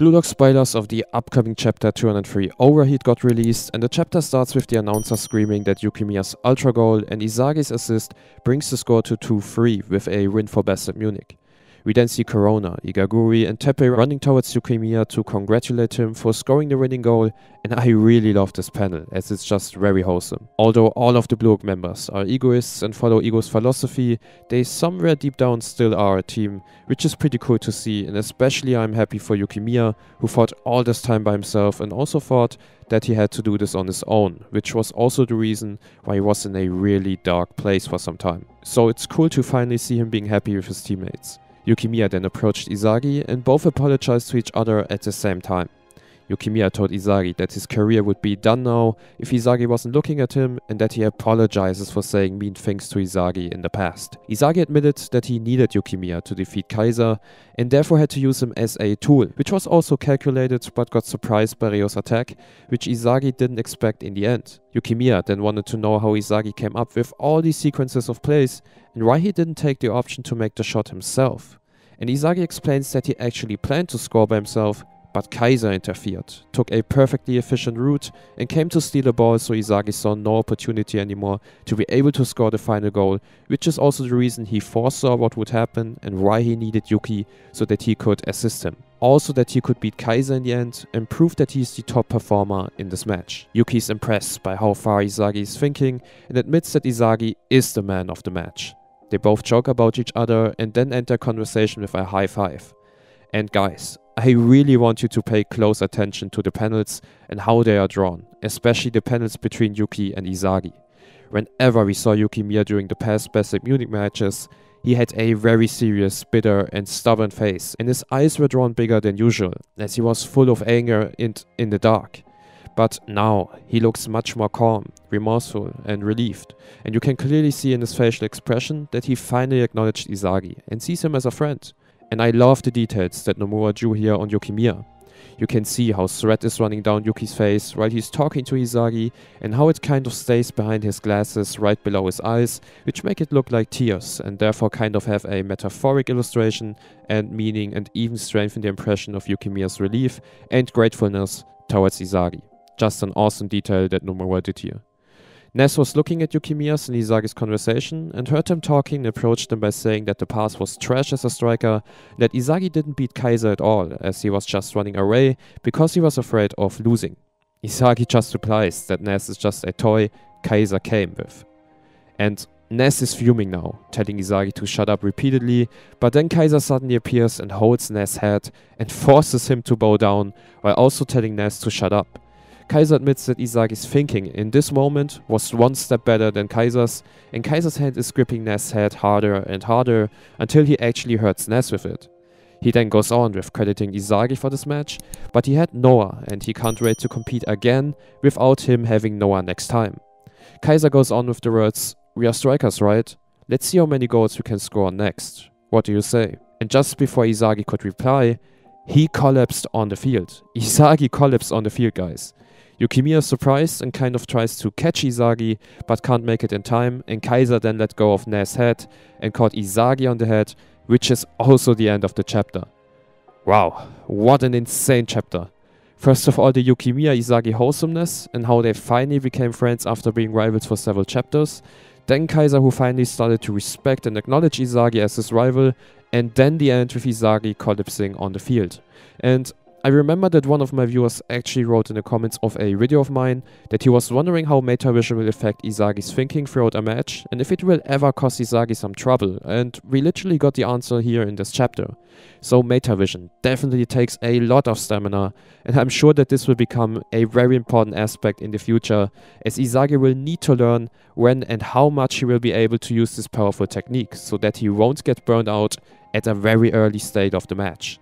Blue Lock spoilers of the upcoming chapter 203 Overheat got released, and the chapter starts with the announcer screaming that Yukimiya's ultra goal and Izagi's assist brings the score to 2-3 with a win for Best at Munich. We then see Corona, Igaguri and Teppei running towards Yukimiya to congratulate him for scoring the winning goal, and I really love this panel as it's just very wholesome. Although all of the Blue Lock members are egoists and follow Ego's philosophy, they somewhere deep down still are a team, which is pretty cool to see, and especially I'm happy for Yukimiya, who fought all this time by himself and also thought that he had to do this on his own, which was also the reason why he was in a really dark place for some time. So it's cool to finally see him being happy with his teammates. Yukimiya then approached Izagi and both apologized to each other at the same time. Yukimiya told Izagi that his career would be done now if Izagi wasn't looking at him, and that he apologizes for saying mean things to Izagi in the past. Izagi admitted that he needed Yukimiya to defeat Kaiser and therefore had to use him as a tool, which was also calculated but got surprised by Ryo's attack, which Izagi didn't expect in the end. Yukimiya then wanted to know how Izagi came up with all these sequences of plays and why he didn't take the option to make the shot himself. And Izagi explains that he actually planned to score by himself, but Kaiser interfered, took a perfectly efficient route and came to steal the ball, so Izagi saw no opportunity anymore to be able to score the final goal, which is also the reason he foresaw what would happen and why he needed Yuki so that he could assist him. Also that he could beat Kaiser in the end and prove that he's the top performer in this match. Yuki is impressed by how far Izagi is thinking and admits that Izagi is the man of the match. They both joke about each other and then end their conversation with a high five. And guys, I really want you to pay close attention to the panels and how they are drawn, especially the panels between Yuki and Izagi. Whenever we saw Yukimiya during the past Best at Munich matches, he had a very serious, bitter and stubborn face, and his eyes were drawn bigger than usual, as he was full of anger and in the dark. But now, he looks much more calm, remorseful and relieved, and you can clearly see in his facial expression that he finally acknowledged Izagi and sees him as a friend. And I love the details that Nomura drew here on Yukimiya. You can see how sweat is running down Yuki's face while he's talking to Izagi, and how it kind of stays behind his glasses right below his eyes, which make it look like tears and therefore kind of have a metaphoric illustration and meaning, and even strengthen the impression of Yukimiya's relief and gratefulness towards Izagi. Just an awesome detail that Nomura did here. Ness was looking at Yukimiya's and Izagi's conversation and heard them talking and approached them by saying that the past was trash as a striker, that Izagi didn't beat Kaiser at all as he was just running away because he was afraid of losing. Izagi just replies that Ness is just a toy Kaiser came with. And Ness is fuming now, telling Izagi to shut up repeatedly, but then Kaiser suddenly appears and holds Ness' head and forces him to bow down while also telling Ness to shut up. Kaiser admits that Izagi's thinking in this moment was one step better than Kaiser's, and Kaiser's hand is gripping Ness' head harder and harder until he actually hurts Ness with it. He then goes on with crediting Izagi for this match, but he had Noah and he can't wait to compete again without him having Noah next time. Kaiser goes on with the words, "We are strikers, right? Let's see how many goals we can score next. What do you say?" And just before Izagi could reply, he collapsed on the field. Izagi collapsed on the field, guys. Yukimiya is surprised and kind of tries to catch Izagi, but can't make it in time, and Kaiser then let go of Ness' head and caught Izagi on the head, which is also the end of the chapter. Wow, what an insane chapter. First of all, the Yukimiya-Izagi wholesomeness and how they finally became friends after being rivals for several chapters, then Kaiser who finally started to respect and acknowledge Izagi as his rival, and then the end with Izagi collapsing on the field. And I remember that one of my viewers actually wrote in the comments of a video of mine that he was wondering how Metavision will affect Izagi's thinking throughout a match and if it will ever cause Izagi some trouble, and we literally got the answer here in this chapter. So Metavision definitely takes a lot of stamina, and I'm sure that this will become a very important aspect in the future, as Izagi will need to learn when and how much he will be able to use this powerful technique so that he won't get burned out at a very early stage of the match.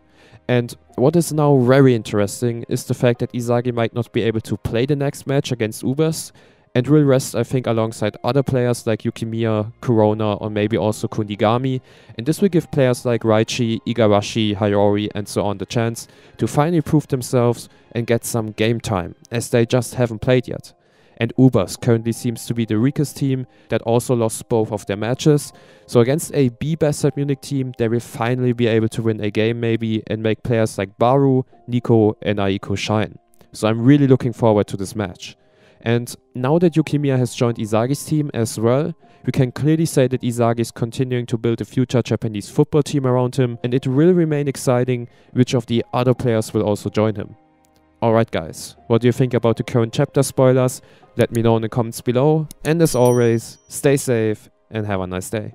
And what is now very interesting is the fact that Izagi might not be able to play the next match against Ubers, and will rest, I think, alongside other players like Yukimiya, Corona, or maybe also Kunigami, and this will give players like Raichi, Igarashi, Hayori and so on the chance to finally prove themselves and get some game time, as they just haven't played yet. and Ubers currently seems to be the weakest team that also lost both of their matches. So against a B-Bastard Munich team, they will finally be able to win a game maybe and make players like Baru, Nico and Aiko shine. So I'm really looking forward to this match. And now that Yukimiya has joined Isagi's team as well, we can clearly say that Isagi is continuing to build a future Japanese football team around him, and it will remain exciting which of the other players will also join him. Alright guys, what do you think about the current chapter spoilers? Let me know in the comments below, and as always, stay safe and have a nice day.